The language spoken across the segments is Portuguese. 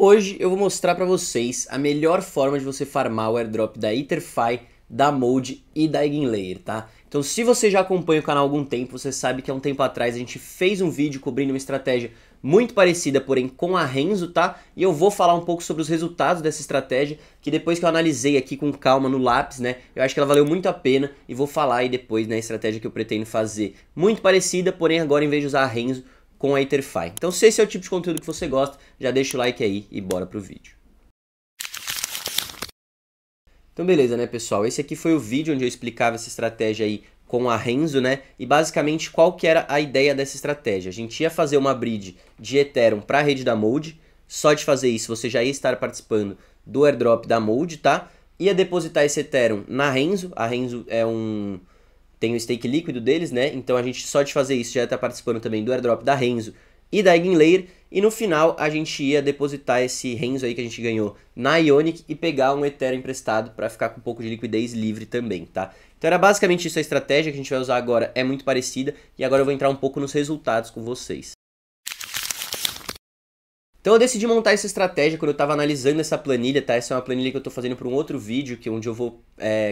Hoje eu vou mostrar pra vocês a melhor forma de você farmar o airdrop da Ether.fi, da Mode e da Eigenlayer, tá? Então se você já acompanha o canal há algum tempo, você sabe que há um tempo atrás a gente fez um vídeo cobrindo uma estratégia muito parecida, porém com a Renzo, tá? E eu vou falar um pouco sobre os resultados dessa estratégia, que depois que eu analisei aqui com calma no lápis, né, eu acho que ela valeu muito a pena e vou falar aí depois, né, a estratégia que eu pretendo fazer muito parecida, porém agora em vez de usar a Renzo, com a Ether.fi. Então se esse é o tipo de conteúdo que você gosta, já deixa o like aí e bora pro vídeo. Então beleza, né, pessoal? Esse aqui foi o vídeo onde eu explicava essa estratégia aí com a Renzo, né? E basicamente qual que era a ideia dessa estratégia? A gente ia fazer uma bridge de Ethereum para a rede da Mode. Só de fazer isso você já ia estar participando do airdrop da Mode, tá? Ia depositar esse Ethereum na Renzo. A Renzo tem o stake líquido deles, né? Então a gente só de fazer isso já está participando também do airdrop da Renzo e da Eigenlayer. E no final a gente ia depositar esse Renzo aí que a gente ganhou na Ionic e pegar um Ethereum emprestado para ficar com um pouco de liquidez livre também, tá? Então era basicamente isso a estratégia que a gente vai usar agora, é muito parecida. E agora eu vou entrar um pouco nos resultados com vocês. Então eu decidi montar essa estratégia quando eu estava analisando essa planilha, tá? Essa é uma planilha que eu estou fazendo para um outro vídeo, onde eu vou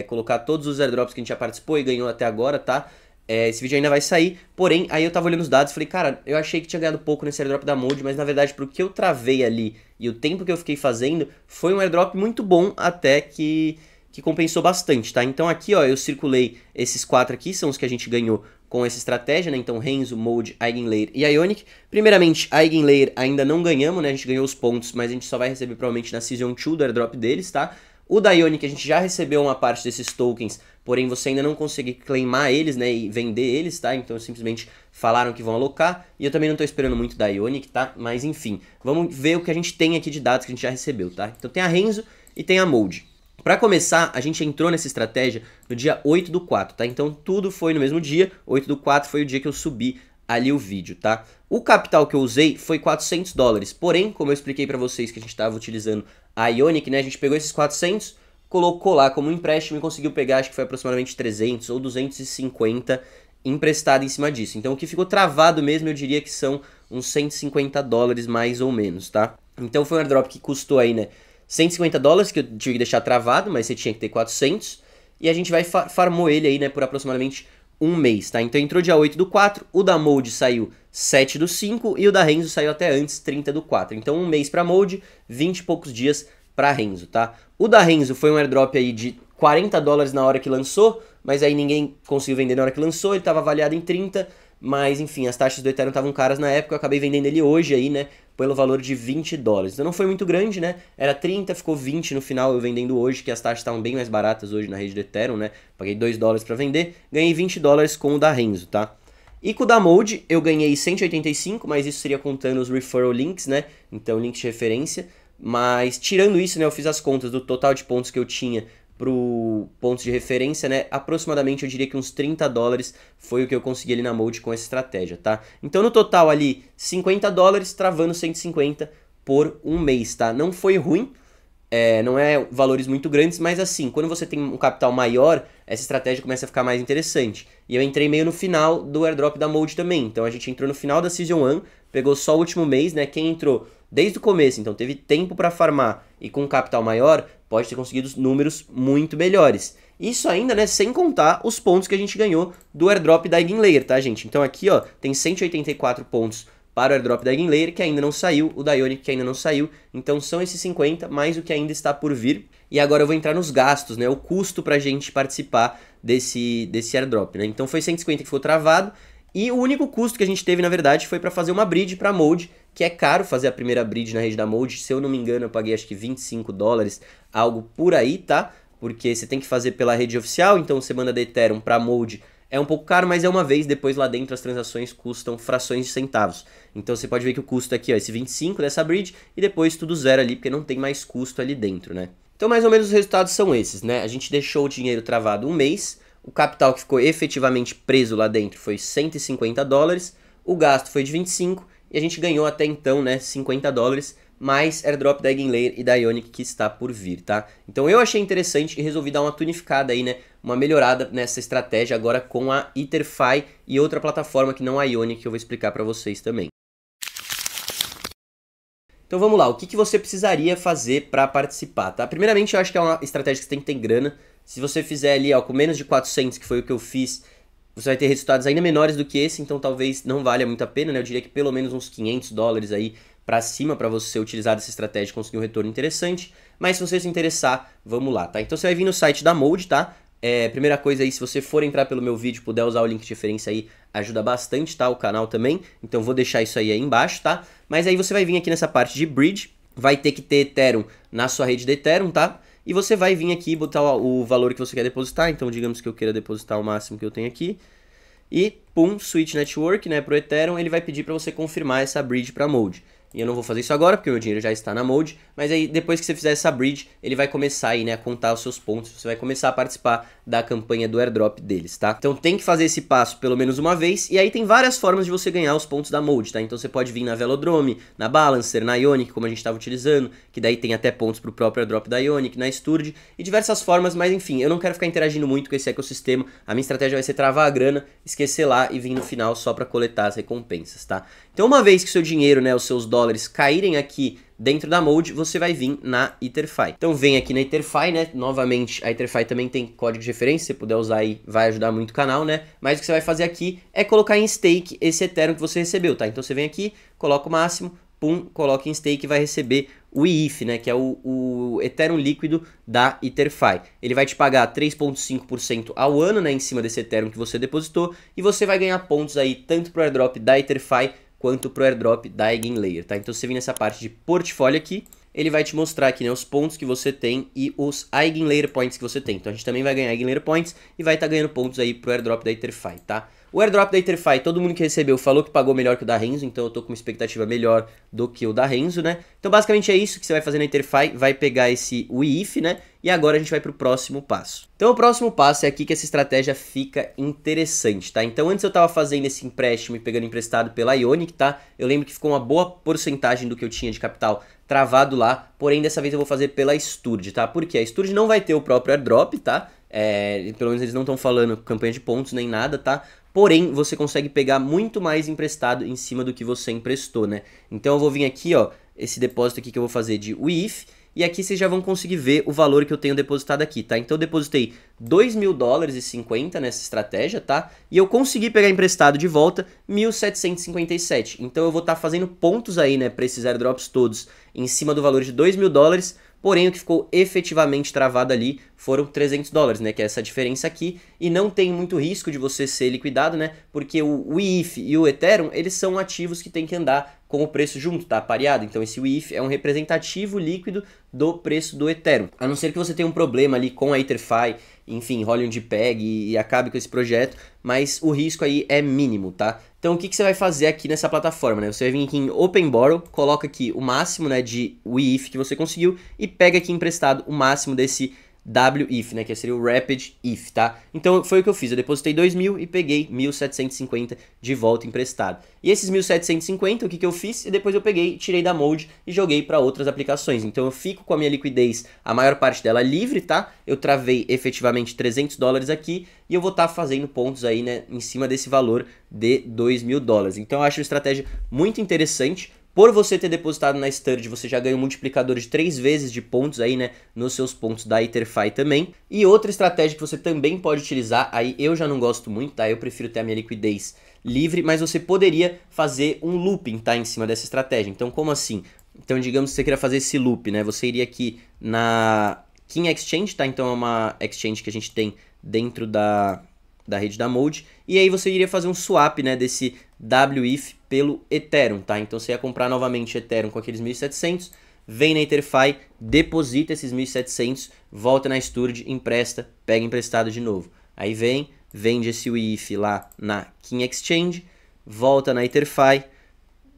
colocar todos os airdrops que a gente já participou e ganhou até agora, tá? Esse vídeo ainda vai sair, porém, aí eu tava olhando os dados e falei, cara, eu achei que tinha ganhado pouco nesse airdrop da Mode, mas na verdade, pro que eu travei ali e o tempo que eu fiquei fazendo, foi um airdrop muito bom até que compensou bastante, tá? Então aqui, ó, eu circulei esses 4 aqui, são os que a gente ganhou com essa estratégia, né? Então Renzo, Mode, Eigenlayer e Ionic. Primeiramente, a Eigenlayer ainda não ganhamos, né? A gente ganhou os pontos, mas a gente só vai receber provavelmente na Season 2 do airdrop deles, tá? O da Ionic a gente já recebeu uma parte desses tokens, porém você ainda não consegue claimar eles, né, e vender eles, tá? Então simplesmente falaram que vão alocar, e eu também não tô esperando muito da Ionic, tá? Mas enfim, vamos ver o que a gente tem aqui de dados que a gente já recebeu, tá? Então tem a Renzo e tem a Mode. Para começar, a gente entrou nessa estratégia no dia 8/4, tá? Então tudo foi no mesmo dia, 8/4 foi o dia que eu subi ali o vídeo, tá? O capital que eu usei foi $400, porém, como eu expliquei para vocês que a gente estava utilizando a Ionic, né, a gente pegou esses 400, colocou lá como empréstimo e conseguiu pegar, acho que foi aproximadamente 300 ou 250 emprestado em cima disso. Então o que ficou travado mesmo, eu diria que são uns $150 mais ou menos, tá? Então foi um airdrop que custou aí, né, $150 que eu tive que deixar travado, mas você tinha que ter 400, e a gente vai farmou ele aí, né, por aproximadamente um mês, tá? Então entrou dia 8/4, o da Mode saiu 7/5 e o da Renzo saiu até antes, 30/4. Então um mês pra Mode, 20 e poucos dias pra Renzo, tá? O da Renzo foi um airdrop aí de $40 na hora que lançou, mas aí ninguém conseguiu vender na hora que lançou, ele tava avaliado em 30, mas enfim, as taxas do Ethereum estavam caras na época, eu acabei vendendo ele hoje aí, né, pelo valor de $20. Então não foi muito grande, né, era 30, ficou 20 no final eu vendendo hoje, que as taxas estavam bem mais baratas hoje na rede do Ethereum, né, paguei $2 pra vender, ganhei $20 com o da Renzo, tá? E com o da Mode eu ganhei 185, mas isso seria contando os referral links, né, então links de referência, mas tirando isso, né, eu fiz as contas do total de pontos que eu tinha pro pontos de referência, né, aproximadamente eu diria que uns $30 foi o que eu consegui ali na Mode com essa estratégia, tá? Então no total ali, $50 travando 150 por um mês, tá? Não foi ruim, não é valores muito grandes, mas assim, quando você tem um capital maior, essa estratégia começa a ficar mais interessante. E eu entrei meio no final do airdrop da Mode também, então a gente entrou no final da Season 1, pegou só o último mês, né, quem entrou desde o começo, então teve tempo para farmar e com um capital maior, pode ter conseguido números muito melhores. Isso ainda, né, sem contar os pontos que a gente ganhou do airdrop da Eigenlayer, tá, gente? Então aqui, ó, tem 184 pontos para o airdrop da Eigenlayer, que ainda não saiu, o da Ionic que ainda não saiu, então são esses 50, mais o que ainda está por vir. E agora eu vou entrar nos gastos, né, o custo pra gente participar desse airdrop, né? Então foi 150 que ficou travado, e o único custo que a gente teve, na verdade, foi para fazer uma bridge para Mode, que é caro fazer a primeira bridge na rede da Mode. Se eu não me engano, eu paguei acho que $25, algo por aí, tá? Porque você tem que fazer pela rede oficial, então você manda da Ethereum para Mode. É um pouco caro, mas é uma vez, depois lá dentro as transações custam frações de centavos. Então você pode ver que o custo aqui, ó, esse 25 dessa bridge, e depois tudo zero ali, porque não tem mais custo ali dentro, né? Então mais ou menos os resultados são esses, né? A gente deixou o dinheiro travado um mês, o capital que ficou efetivamente preso lá dentro foi $150, o gasto foi de 25 e a gente ganhou até então, né, $50, mais airdrop da Eigenlayer e da Ionic que está por vir, tá? Então eu achei interessante e resolvi dar uma tunificada aí, né, uma melhorada nessa estratégia agora com a Ether.fi e outra plataforma que não a Ionic que eu vou explicar para vocês também. Então vamos lá, o que você precisaria fazer para participar, tá? Primeiramente, eu acho que é uma estratégia que você tem que ter grana. Se você fizer ali, ó, com menos de 400, que foi o que eu fiz, você vai ter resultados ainda menores do que esse, então talvez não valha muito a pena, né? Eu diria que pelo menos uns $500 aí para cima para você utilizar dessa estratégia e conseguir um retorno interessante. Mas se você se interessar, vamos lá, tá? Então você vai vir no site da Mode, tá? Primeira coisa aí, se você for entrar pelo meu vídeo, puder usar o link de referência aí, ajuda bastante, tá? O canal também, então vou deixar isso aí embaixo, tá? Mas aí você vai vir aqui nessa parte de Bridge, vai ter que ter Ethereum na sua rede de Ethereum, tá? E você vai vir aqui e botar o valor que você quer depositar, então digamos que eu queira depositar o máximo que eu tenho aqui. E, pum, Switch Network, né, pro Ethereum, ele vai pedir para você confirmar essa bridge para Mode. E eu não vou fazer isso agora, porque o meu dinheiro já está na Mode, mas aí depois que você fizer essa bridge, ele vai começar aí, né, a contar os seus pontos, você vai começar a participar da campanha do airdrop deles, tá? Então tem que fazer esse passo pelo menos uma vez, e aí tem várias formas de você ganhar os pontos da Mode, tá? Então você pode vir na Velodrome, na Balancer, na Ionic, como a gente estava utilizando, que daí tem até pontos pro próprio airdrop da Ionic, na Sturge, e diversas formas, mas enfim, eu não quero ficar interagindo muito com esse ecossistema, a minha estratégia vai ser travar a grana, esquecer lá e vir no final só para coletar as recompensas, tá? Então uma vez que o seu dinheiro, né, os seus dólares caírem aqui dentro da Mode, você vai vir na EtherFi. Então vem aqui na EtherFi, né, novamente a EtherFi também tem código de referência, se você puder usar aí vai ajudar muito o canal, né, mas o que você vai fazer aqui é colocar em stake esse Ethereum que você recebeu, tá? Então você vem aqui, coloca o máximo, pum, coloca em stake e vai receber o ETH, né, que é o Ethereum líquido da EtherFi. Ele vai te pagar 3,5% ao ano, né, em cima desse Ethereum que você depositou, e você vai ganhar pontos aí tanto pro airdrop da EtherFi quanto pro airdrop da Eigenlayer, tá? Então você vem nessa parte de portfólio aqui, ele vai te mostrar aqui, né, os pontos que você tem e os Eigenlayer Points que você tem. Então a gente também vai ganhar Eigenlayer Points e vai estar ganhando pontos aí pro airdrop da EtherFi, tá? O airdrop da EtherFi, todo mundo que recebeu falou que pagou melhor que o da Renzo, então eu tô com uma expectativa melhor do que o da Renzo, né? Então basicamente é isso que você vai fazer na EtherFi, vai pegar o ETH, né? E agora a gente vai pro próximo passo. Então o próximo passo é aqui que essa estratégia fica interessante, tá? Então antes eu tava fazendo esse empréstimo e pegando emprestado pela Ionic, tá? Eu lembro que ficou uma boa porcentagem do que eu tinha de capital travado lá, porém dessa vez eu vou fazer pela Sturge, tá? Porque a Sturge não vai ter o próprio airdrop, tá? Pelo menos eles não estão falando campanha de pontos nem nada, tá? Porém, você consegue pegar muito mais emprestado em cima do que você emprestou, né? Então eu vou vir aqui, ó, esse depósito aqui que eu vou fazer de ETH, e aqui vocês já vão conseguir ver o valor que eu tenho depositado aqui, tá? Então eu depositei $2.000,50 nessa estratégia, tá? E eu consegui pegar emprestado de volta 1.757. Então eu vou estar fazendo pontos aí, né, para esses airdrops todos em cima do valor de $2.000, porém o que ficou efetivamente travado ali foram $300, né, que é essa diferença aqui, e não tem muito risco de você ser liquidado, né, porque o ETH e o Ethereum, eles são ativos que tem que andar com o preço junto, tá, pareado, então esse ETH é um representativo líquido do preço do Ethereum, a não ser que você tenha um problema ali com a EtherFi, enfim, role um JPEG e acabe com esse projeto, mas o risco aí é mínimo, tá? Então o que você vai fazer aqui nessa plataforma, né? Você vai vir aqui em Open Borrow, coloca aqui o máximo, né, de ETH que você conseguiu e pega aqui emprestado o máximo desse WETH, né, que seria o Rapid ETH, tá? Então foi o que eu fiz, eu depositei 2.000 e peguei 1.750 de volta emprestado. E esses 1.750, o que eu fiz? E depois eu peguei, tirei da Mode e joguei para outras aplicações. Então eu fico com a minha liquidez, a maior parte dela livre, tá? Eu travei efetivamente $300 aqui e eu vou estar fazendo pontos aí, né, em cima desse valor de $2.000. Então eu acho uma estratégia muito interessante. Por você ter depositado na Sturge, você já ganha um multiplicador de 3 vezes de pontos aí, né, nos seus pontos da EtherFi também. E outra estratégia que você também pode utilizar, aí eu já não gosto muito, tá? Eu prefiro ter a minha liquidez livre, mas você poderia fazer um looping, tá, em cima dessa estratégia. Então, como assim? Então, digamos que você queira fazer esse loop, né? Você iria aqui na King Exchange, tá? Então, é uma exchange que a gente tem dentro da rede da Mode, e aí você iria fazer um swap, né, desse WETH pelo Ethereum, tá? Então você ia comprar novamente Ethereum com aqueles 1.700, vem na EtherFi, deposita esses 1.700, volta na Sturge, empresta, pega emprestado de novo. Aí vem, vende esse ETH lá na King Exchange, volta na EtherFi,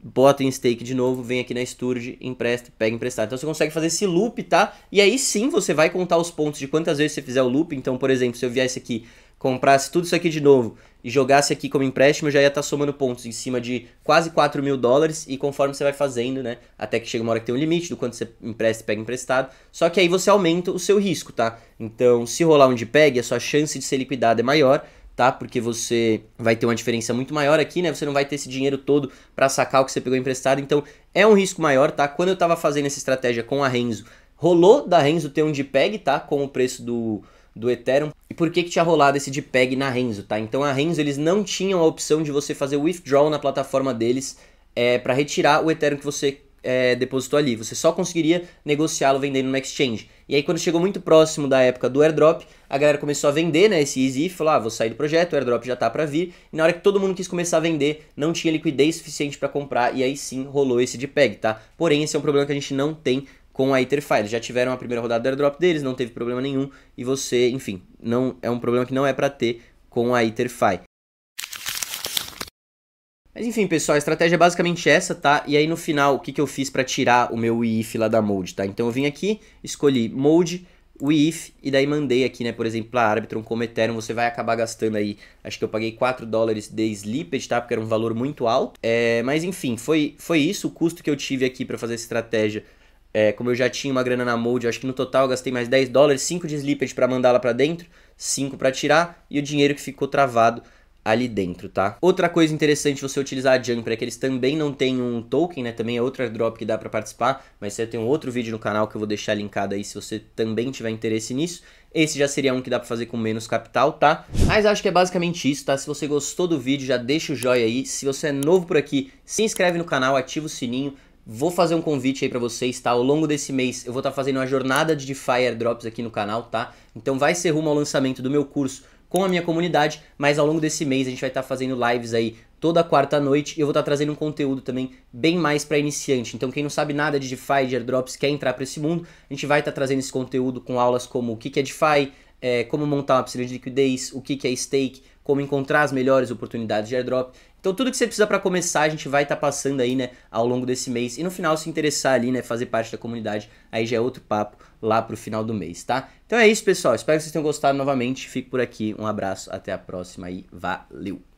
bota em stake de novo, vem aqui na Sturge, empresta, pega emprestado. Então você consegue fazer esse loop, tá? E aí sim você vai contar os pontos de quantas vezes você fizer o loop. Então, por exemplo, se eu viesse aqui, comprasse tudo isso aqui de novo e jogasse aqui como empréstimo, eu já ia estar somando pontos em cima de quase $4.000, e conforme você vai fazendo, né, até que chega uma hora que tem um limite do quanto você empresta e pega emprestado, só que aí você aumenta o seu risco, tá? Então, se rolar um JPEG, a sua chance de ser liquidado é maior, tá? Porque você vai ter uma diferença muito maior aqui, né? Você não vai ter esse dinheiro todo para sacar o que você pegou emprestado, então é um risco maior, tá? Quando eu tava fazendo essa estratégia com a Renzo, rolou da Renzo ter um JPEG, tá? Com o preço do Ethereum. E por que tinha rolado esse JPEG na Renzo, tá? Então a Renzo, eles não tinham a opção de você fazer withdrawal na plataforma deles para retirar o Ethereum que você depositou ali. Você só conseguiria negociá-lo vendendo no exchange. E aí quando chegou muito próximo da época do airdrop, a galera começou a vender, né, esse Easy, falou, vou sair do projeto, o airdrop já tá para vir. E na hora que todo mundo quis começar a vender, não tinha liquidez suficiente para comprar, e aí sim rolou esse JPEG, tá? Porém, esse é um problema que a gente não tem com a ItterFi. Eles já tiveram a primeira rodada do airdrop deles, não teve problema nenhum, e você, enfim, não é um problema que não é para ter com a ItterFi. Mas enfim, pessoal, a estratégia é basicamente essa, tá? E aí no final, o que eu fiz para tirar o meu EIF lá da Mode, tá? Então eu vim aqui, escolhi Mode, o EIF, e daí mandei aqui, né, por exemplo, a Arbitrum como Ethereum, você vai acabar gastando aí, acho que eu paguei $4 de slippage, tá? Porque era um valor muito alto. Mas enfim, foi isso, o custo que eu tive aqui para fazer essa estratégia. Como eu já tinha uma grana na Mode, acho que no total eu gastei mais $10, 5 de slippage para mandar lá para dentro, 5 para tirar, e o dinheiro que ficou travado ali dentro, tá? Outra coisa interessante você utilizar a Jumper é que eles também não têm um token, né? Também é outro airdrop que dá pra participar, mas você tem um outro vídeo no canal que eu vou deixar linkado aí se você também tiver interesse nisso. Esse já seria um que dá pra fazer com menos capital, tá? Mas acho que é basicamente isso, tá? Se você gostou do vídeo, já deixa o joinha aí. Se você é novo por aqui, se inscreve no canal, ativa o sininho. Vou fazer um convite aí pra vocês, tá? Ao longo desse mês eu vou estar fazendo uma jornada de DeFi airdrops aqui no canal, tá? Então vai ser rumo ao lançamento do meu curso com a minha comunidade, mas ao longo desse mês a gente vai estar fazendo lives aí toda quarta noite e eu vou estar trazendo um conteúdo também bem mais para iniciante. Então quem não sabe nada de DeFi, de airdrops, quer entrar para esse mundo, a gente vai estar trazendo esse conteúdo com aulas como o que é DeFi, como montar uma piscina de liquidez, o que é stake, como encontrar as melhores oportunidades de airdrop. Então tudo que você precisa para começar a gente vai estar passando aí, né, ao longo desse mês. E no final, se interessar ali, né, fazer parte da comunidade, aí já é outro papo lá pro final do mês, tá? Então é isso, pessoal. Espero que vocês tenham gostado novamente. Fico por aqui. Um abraço. Até a próxima e valeu!